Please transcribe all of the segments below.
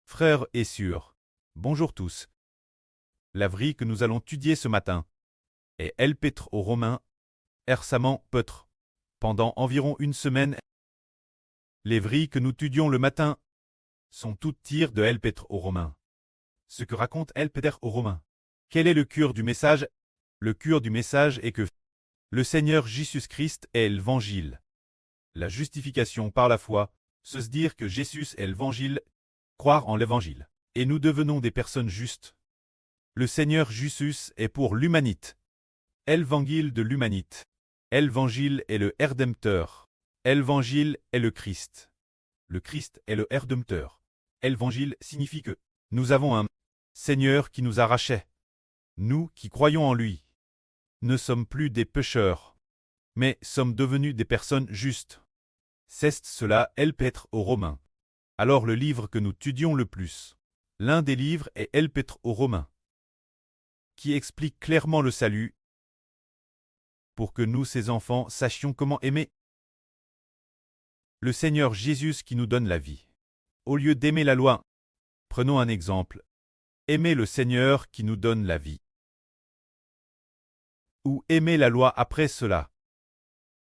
Frères et sœurs, bonjour tous. La vraie que nous allons étudier ce matin est L'Épître aux Romains, récemment Peutre. Pendant environ une semaine, les vrilles que nous étudions le matin sont toutes tirs de L'Épître aux Romains. Ce que raconte L'Épître aux Romains. Quel est le cœur du message? Le cœur du message est que le Seigneur Jésus-Christ est l'Évangile. La justification par la foi, c'est se dire que Jésus est l'Évangile, croire en l'Évangile. Et nous devenons des personnes justes. Le Seigneur Jésus est pour l'humanité. L'Évangile de l'humanité. L'Évangile est le Rédempteur. L'Évangile est le Christ. Le Christ est le Rédempteur. L'Évangile signifie que nous avons un Seigneur qui nous a rachetés. Nous qui croyons en lui ne sommes plus des pécheurs, mais sommes devenus des personnes justes. C'est cela L'Épître aux Romains. Alors le livre que nous étudions le plus, l'un des livres est L'Épître aux Romains, qui explique clairement le salut, pour que nous, ses enfants, sachions comment aimer le Seigneur Jésus qui nous donne la vie. Au lieu d'aimer la loi, prenons un exemple, aimer le Seigneur qui nous donne la vie. Ou aimer la loi après cela.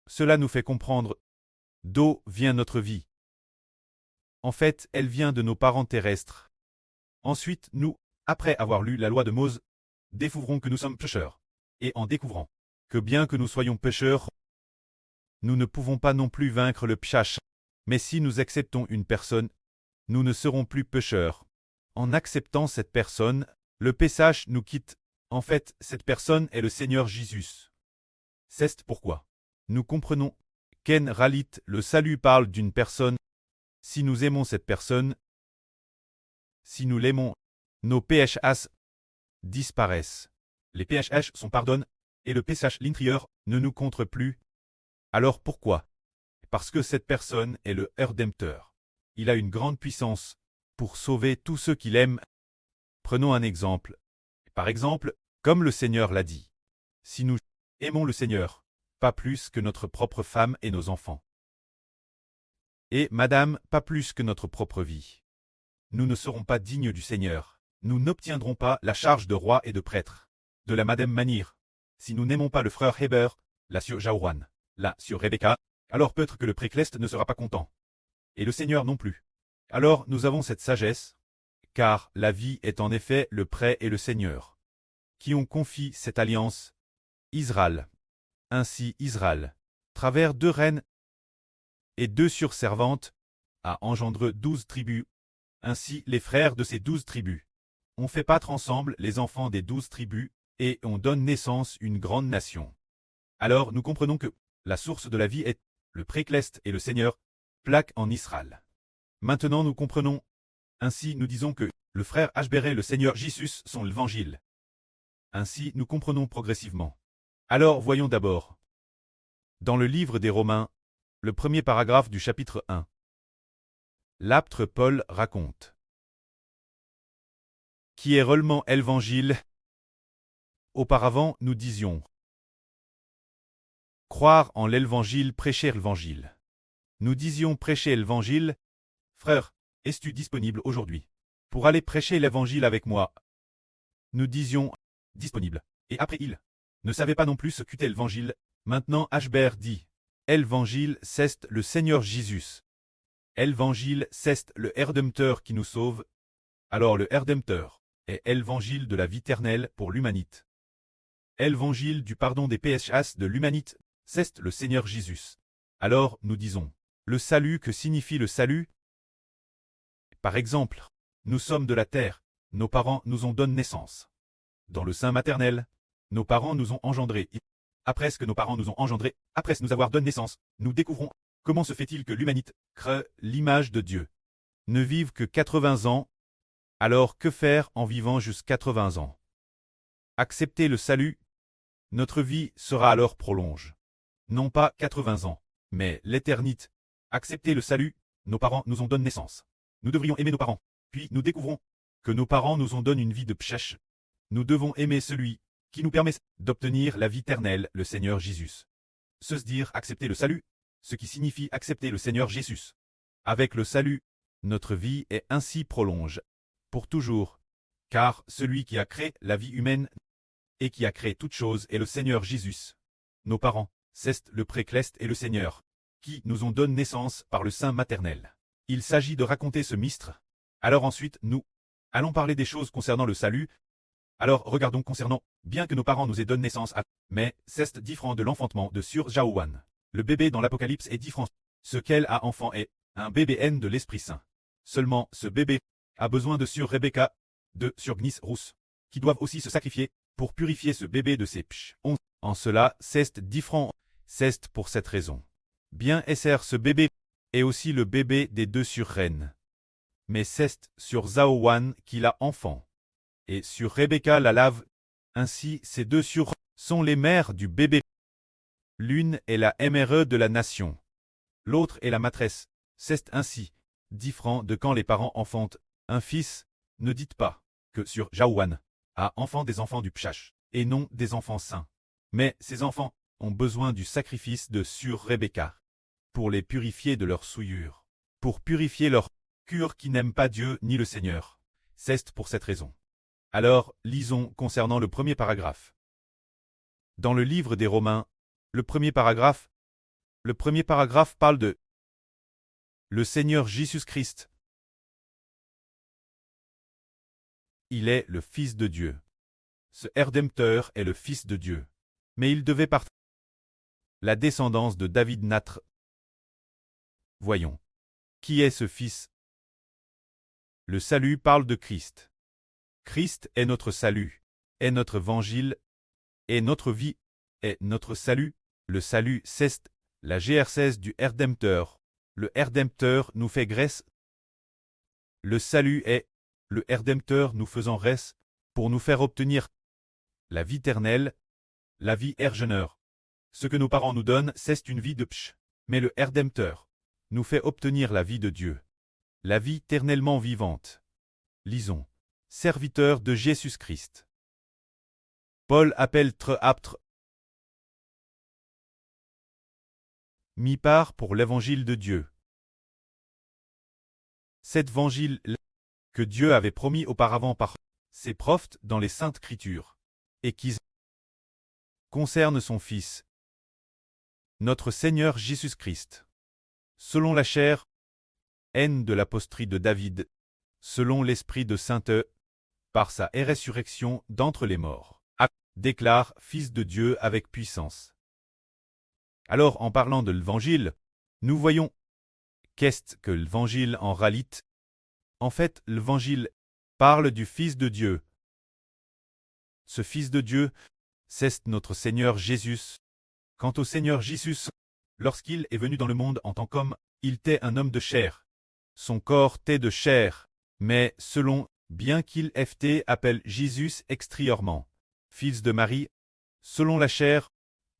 Cela nous fait comprendre d'où vient notre vie. En fait, elle vient de nos parents terrestres. Ensuite, nous, après avoir lu la loi de Mose, découvrons que nous sommes pécheurs. Et en découvrant que bien que nous soyons pécheurs, nous ne pouvons pas non plus vaincre le péché. Mais si nous acceptons une personne, nous ne serons plus pécheurs. En acceptant cette personne, le péché nous quitte. En fait, cette personne est le Seigneur Jésus. C'est pourquoi nous comprenons qu'en réalité le salut parle d'une personne. Si nous aimons cette personne, si nous l'aimons, nos péchés disparaissent. Les péchés sont pardonnés, et le péché l'intérieur ne nous contre plus. Alors pourquoi? Parce que cette personne est le Rédempteur. Il a une grande puissance pour sauver tous ceux qui l'aiment. Prenons un exemple. Par exemple, comme le Seigneur l'a dit. Si nous aimons le Seigneur, pas plus que notre propre femme et nos enfants. Et, madame, pas plus que notre propre vie. Nous ne serons pas dignes du Seigneur. Nous n'obtiendrons pas la charge de roi et de prêtre. De la madame manière. Si nous n'aimons pas le frère Heber, la sœur Jaouran, la sœur Rebecca, alors peut-être que le précleste ne sera pas content. Et le Seigneur non plus. Alors nous avons cette sagesse, car la vie est en effet le prêt et le Seigneur, qui ont confié cette alliance, Israël. Ainsi Israël, travers 2 reines et 2 surservantes, a engendré 12 tribus. Ainsi les frères de ces 12 tribus ont fait paître ensemble les enfants des 12 tribus, et on donne naissance une grande nation. Alors nous comprenons que la source de la vie est le précleste et le Seigneur, plaque en Israël. Maintenant nous comprenons, ainsi nous disons que le frère Hbr et le Seigneur Jésus sont l'Évangile. Ainsi nous comprenons progressivement. Alors voyons d'abord. Dans le livre des Romains, le premier paragraphe du chapitre 1. L'apôtre Paul raconte qui est réellement l'Évangile. Auparavant nous disions croire en l'Évangile, prêcher l'Évangile. Nous disions prêcher l'Évangile. Frère, es-tu disponible aujourd'hui pour aller prêcher l'Évangile avec moi? Nous disions disponible. Et après il ne savait pas non plus ce qu'était l'Évangile. Maintenant Hbr dit l'Évangile c'est le Seigneur Jésus. L'Évangile c'est le Rédempteur qui nous sauve. Alors le Rédempteur est l'Évangile de la vie éternelle pour l'humanité. L'Évangile du pardon des péchés de l'humanité, c'est le Seigneur Jésus. Alors nous disons le salut. Que signifie le salut? Par exemple, nous sommes de la terre, nos parents nous ont donné naissance. Dans le sein maternel, nos parents nous ont engendrés. Après ce que nos parents nous ont engendrés, après nous avoir donné naissance, nous découvrons comment se fait-il que l'humanité crée l'image de Dieu. Ne vive que 80 ans. Alors que faire en vivant jusqu'à 80 ans? Accepter le salut. Notre vie sera alors prolonge. Non pas 80 ans, mais l'éternité. Accepter le salut. Nos parents nous ont donné naissance. Nous devrions aimer nos parents. Puis nous découvrons que nos parents nous ont donné une vie de péché. Nous devons aimer celui qui nous permet d'obtenir la vie éternelle, le Seigneur Jésus. Se dire accepter le salut, ce qui signifie accepter le Seigneur Jésus. Avec le salut, notre vie est ainsi prolonge. pour toujours. Car celui qui a créé la vie humaine et qui a créé toutes choses est le Seigneur Jésus. Nos parents, Cest le Précleste et le Seigneur, qui nous ont donné naissance par le sein maternel. Il s'agit de raconter ce mystère. Alors ensuite, nous allons parler des choses concernant le salut. Alors regardons concernant, bien que nos parents nous aient donné naissance à, mais c'est différent de l'enfantement de Sur Jaouan. Le bébé dans l'Apocalypse est différent. Ce qu'elle a enfant est un bébé N de l'Esprit Saint. Seulement, ce bébé a besoin de Sur Rebecca, de Sur Gnis Rousse, qui doivent aussi se sacrifier pour purifier ce bébé de ses pch. En cela, c'est différent. C'est pour cette raison. Bien SR ce bébé est aussi le bébé des deux sur Reine. Mais c'est sur Zaowan qu'il a enfant. Et sur Rebecca la lave. Ainsi, ces deux sur sont les mères du bébé. L'une est la MRE de la nation. L'autre est la maîtresse. C'est ainsi différent de quand les parents enfantent un fils. Ne dites pas que sur Jaouan a enfant des enfants du Pshach, et non des enfants saints. Mais ces enfants ont besoin du sacrifice de sur Rebecca pour les purifier de leur souillure, pour purifier leur cœur qui n'aiment pas Dieu ni le Seigneur. C'est pour cette raison. Alors, lisons concernant le premier paragraphe. Dans le livre des Romains, le premier paragraphe parle de le Seigneur Jésus-Christ. Il est le Fils de Dieu. Ce Rédempteur est le Fils de Dieu. Mais il devait partir. La descendance de David Natre. Voyons. Qui est ce Fils? Le salut parle de Christ. Christ est notre salut, est notre évangile, est notre vie, est notre salut. Le salut, c'est la GR16 du Rédempteur. Le Rédempteur nous fait grâce. Le salut est le Rédempteur nous faisant grâce pour nous faire obtenir la vie éternelle, la vie ergeneur. Ce que nos parents nous donnent, c'est une vie de psh. Mais le Rédempteur nous fait obtenir la vie de Dieu, la vie éternellement vivante. Lisons. Serviteur de Jésus-Christ. Paul appelle tre aptre mis part pour l'évangile de Dieu. Cet évangile que Dieu avait promis auparavant par ses prophètes dans les Saintes Écritures, et qui concerne son Fils, notre Seigneur Jésus-Christ. Selon la chair, haine de l'apostrie de David, selon l'esprit de sainteté, par sa résurrection d'entre les morts, déclare Fils de Dieu avec puissance. Alors en parlant de l'Évangile, nous voyons qu'est-ce que l'Évangile en réalité. En fait, l'Évangile parle du Fils de Dieu. Ce Fils de Dieu, c'est notre Seigneur Jésus. Quant au Seigneur Jésus, lorsqu'il est venu dans le monde en tant qu'homme, il était un homme de chair. Son corps était de chair, mais selon, bien qu'il ft appelle Jésus extérieurement, fils de Marie, selon la chair,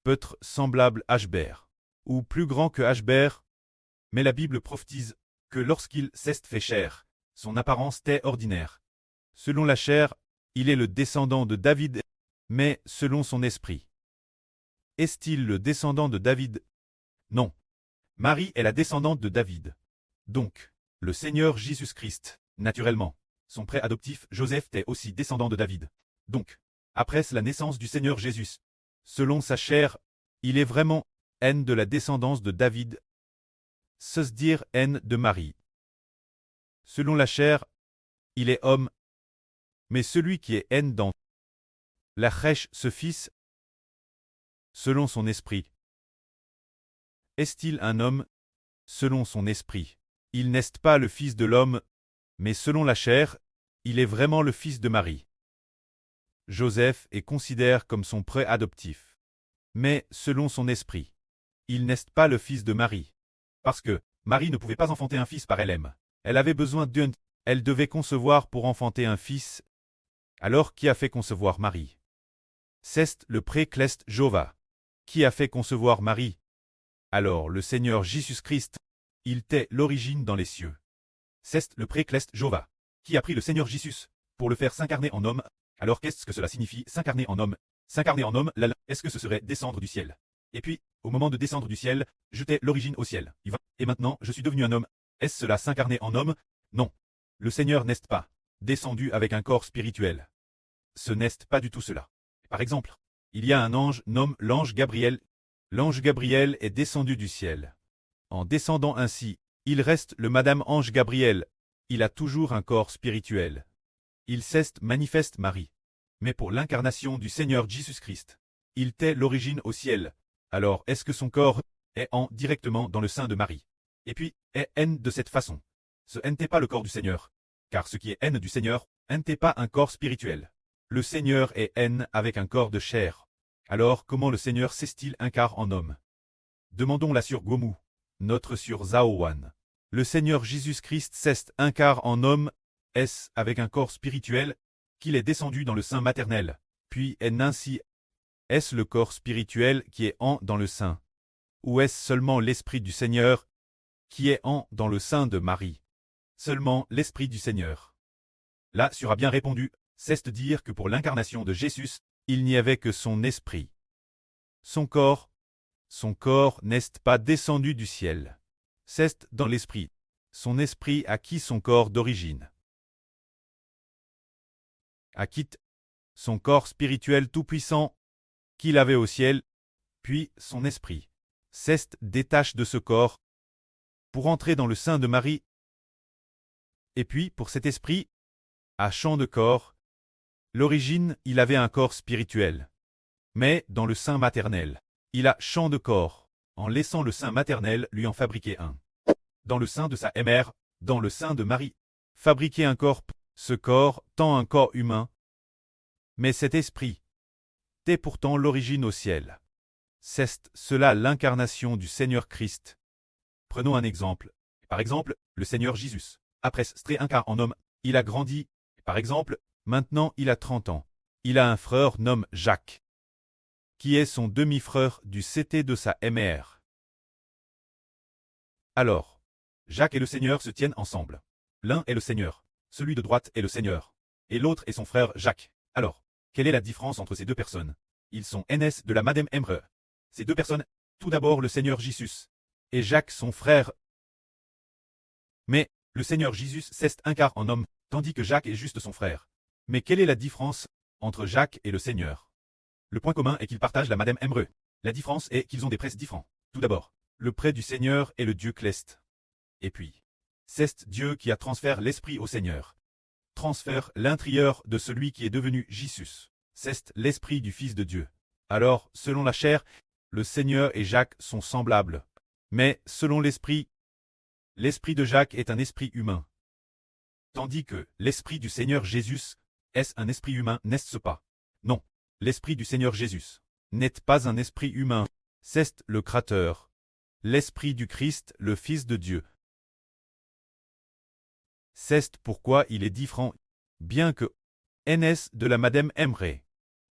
peut-être semblable à Hbert, ou plus grand que Hbert, mais la Bible prophétise que lorsqu'il s'est fait chair, son apparence était ordinaire. Selon la chair, il est le descendant de David, mais selon son esprit. Est-il le descendant de David? Non. Marie est la descendante de David. Donc, le Seigneur Jésus-Christ, naturellement, son prêtre adoptif Joseph est aussi descendant de David. Donc, après la naissance du Seigneur Jésus, selon sa chair, il est vraiment haine de la descendance de David, se dire haine de Marie. Selon la chair, il est homme, mais celui qui est haine dans la crèche ce fils, selon son esprit. Est-il un homme? Selon son esprit, il n'est pas le fils de l'homme, mais selon la chair, il est vraiment le fils de Marie. Joseph est considéré comme son prêtre adoptif. Mais selon son esprit, il n'est pas le fils de Marie. Parce que Marie ne pouvait pas enfanter un fils par elle-même. Elle avait besoin d'un. Elle devait concevoir pour enfanter un fils. Alors qui a fait concevoir Marie? C'est le Précleste Jova. Qui a fait concevoir Marie? Alors le Seigneur Jésus-Christ, il était l'origine dans les cieux. C'est le Précleste Jova. Qui a pris le Seigneur Jésus pour le faire s'incarner en homme? Alors qu'est-ce que cela signifie, s'incarner en homme? S'incarner en homme, est-ce que ce serait descendre du ciel? Et puis, au moment de descendre du ciel, j'étais l'origine au ciel. Et maintenant, je suis devenu un homme. Est-ce cela s'incarner en homme? Non. Le Seigneur n'est pas descendu avec un corps spirituel. Ce n'est pas du tout cela. Par exemple, il y a un ange nommé l'ange Gabriel. L'ange Gabriel est descendu du ciel. En descendant ainsi, il reste le Madame Ange Gabriel. Il a toujours un corps spirituel. Il ceste manifeste Marie. Mais pour l'incarnation du Seigneur Jésus-Christ, il tait l'origine au ciel. Alors est-ce que son corps est directement dans le sein de Marie? Et puis, est N de cette façon. Ce n'était pas le corps du Seigneur. Car ce qui est N du Seigneur, n'était pas un corps spirituel. Le Seigneur est N avec un corps de chair. Alors comment le Seigneur s'est-il incarné en homme? Demandons-la sur Gomu. Notre sur Zaowan. Le Seigneur Jésus-Christ s'est incarné en homme, est-ce avec un corps spirituel, qu'il est descendu dans le sein maternel, puis est ainsi. Est-ce le corps spirituel qui est dans le sein? Ou est-ce seulement l'Esprit du Seigneur qui est dans le sein de Marie? Seulement l'Esprit du Seigneur. Là sera bien répondu, c'est dire que pour l'incarnation de Jésus, il n'y avait que son esprit. Son corps n'est pas descendu du ciel. C'est dans l'esprit. Son esprit acquit son corps d'origine. Acquit son corps spirituel tout-puissant qu'il avait au ciel, puis son esprit. Ceste détache de ce corps pour entrer dans le sein de Marie. Et puis, pour cet esprit, à champ de corps, l'origine, il avait un corps spirituel. Mais, dans le sein maternel, il a champ de corps, en laissant le sein maternel lui en fabriquer un. Dans le sein de sa mère, dans le sein de Marie, fabriquer un corps, ce corps, tant un corps humain. Mais cet esprit, est pourtant l'origine au ciel. C'est cela l'incarnation du Seigneur Christ. Prenons un exemple. Par exemple, le Seigneur Jésus. Après s'être incarné en homme, il a grandi. Par exemple, maintenant il a 30 ans. Il a un frère nommé Jacques, qui est son demi-frère du CT de sa mère. Alors, Jacques et le Seigneur se tiennent ensemble. L'un est le Seigneur, celui de droite est le Seigneur, et l'autre est son frère Jacques. Alors, quelle est la différence entre ces deux personnes? Ils sont NS de la Madame Emre. Ces deux personnes, tout d'abord le Seigneur Jésus, et Jacques son frère. Mais, le Seigneur Jésus s'est incarné en homme, tandis que Jacques est juste son frère. Mais quelle est la différence entre Jacques et le Seigneur? Le point commun est qu'ils partagent la Madame Emre. La différence est qu'ils ont des prêts différents. Tout d'abord, le prêt du Seigneur est le Dieu Cleste. Et puis, c'est Dieu qui a transféré l'Esprit au Seigneur. Transfère l'intérieur de celui qui est devenu Jésus. C'est l'Esprit du Fils de Dieu. Alors, selon la chair, le Seigneur et Jacques sont semblables. Mais, selon l'Esprit de Jacques est un esprit humain. Tandis que l'Esprit du Seigneur Jésus, est-ce un esprit humain, n'est-ce pas? Non. L'Esprit du Seigneur Jésus n'est pas un esprit humain, c'est le Créateur. L'Esprit du Christ, le Fils de Dieu. C'est pourquoi il est différent, bien que NS de la Madame Emre.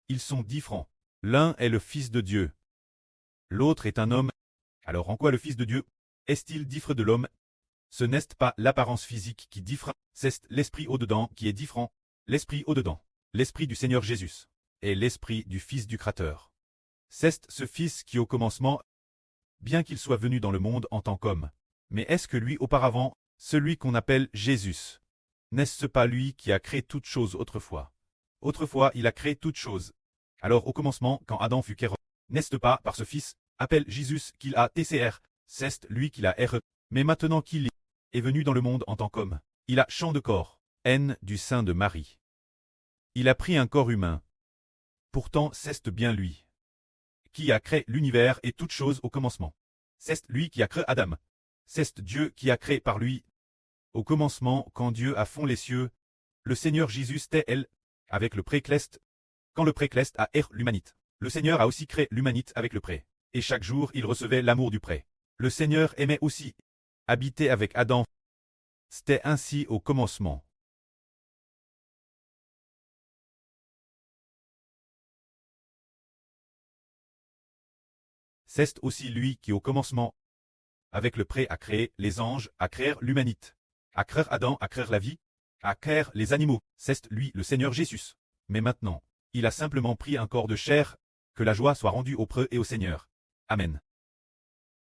Ils sont différents. L'un est le Fils de Dieu. L'autre est un homme. Alors en quoi le Fils de Dieu est-il différent de l'homme? Ce n'est pas l'apparence physique qui diffère, c'est l'esprit au-dedans qui est différent. L'esprit au-dedans, l'Esprit du Seigneur Jésus, et l'Esprit du Fils du Créateur. C'est ce Fils qui au commencement, bien qu'il soit venu dans le monde en tant qu'homme, mais est-ce que lui auparavant, celui qu'on appelle Jésus, n'est-ce pas lui qui a créé toutes choses autrefois? Autrefois il a créé toutes choses. Alors au commencement, quand Adam fut créé, n'est-ce pas par ce Fils, appelle Jésus qu'il a TCR, c'est lui qui l'a R, mais maintenant qu'il est venu dans le monde en tant qu'homme, il a champ de corps, N du sein de Marie. Il a pris un corps humain. Pourtant c'est bien lui qui a créé l'univers et toutes choses au commencement. C'est lui qui a créé Adam. C'est Dieu qui a créé par lui. Au commencement, quand Dieu a fond les cieux, le Seigneur Jésus était elle, avec le précleste. Quand le précleste a l'humanité, le Seigneur a aussi créé l'humanité avec le pré. Et chaque jour il recevait l'amour du pré. Le Seigneur aimait aussi habiter avec Adam. C'était ainsi au commencement. C'est aussi lui qui au commencement, avec le pré a créé les anges, a créé l'humanité, a créé Adam, a créé la vie, a créé les animaux, c'est lui le Seigneur Jésus. Mais maintenant, il a simplement pris un corps de chair, que la joie soit rendue au pré et au Seigneur. Amen.